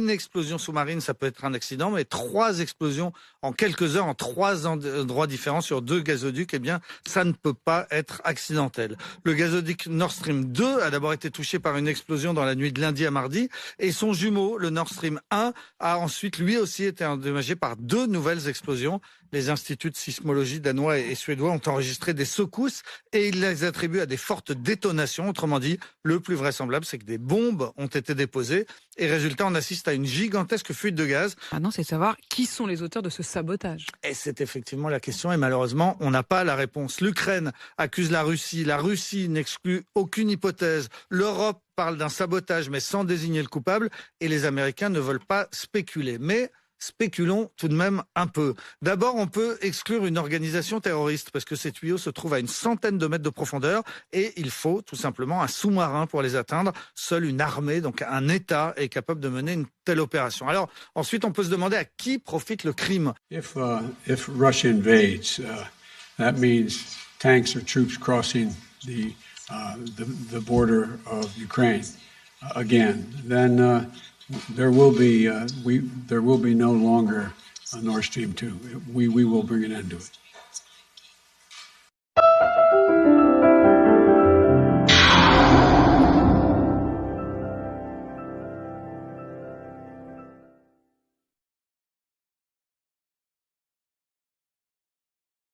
Une explosion sous-marine, ça peut être un accident, mais 3 explosions en quelques heures, en 3 endroits différents sur 2 gazoducs, eh bien, ça ne peut pas être accidentel. Le gazoduc Nord Stream 2 a d'abord été touché par une explosion dans la nuit de lundi à mardi, et son jumeau, le Nord Stream 1, a ensuite lui aussi été endommagé par 2 nouvelles explosions. Les instituts de sismologie danois et suédois ont enregistré des secousses et ils les attribuent à des fortes détonations. Autrement dit, le plus vraisemblable, c'est que des bombes ont été déposées et résultat, on assiste à une gigantesque fuite de gaz. Maintenant, c'est savoir qui sont les auteurs de ce sabotage. Et c'est effectivement la question et malheureusement, on n'a pas la réponse. L'Ukraine accuse la Russie n'exclut aucune hypothèse. L'Europe parle d'un sabotage mais sans désigner le coupable et les Américains ne veulent pas spéculer. Mais spéculons tout de même un peu. D'abord, on peut exclure une organisation terroriste parce que ces tuyaux se trouvent à une centaine de mètres de profondeur et il faut tout simplement un sous-marin pour les atteindre. Seule une armée, donc un État, est capable de mener une telle opération. Alors, ensuite, on peut se demander à qui profite le crime. If Russia invades, that means tanks or troops crossing the border of Ukraine again. Then there will be no longer a Nord Stream 2. We will bring an end to it.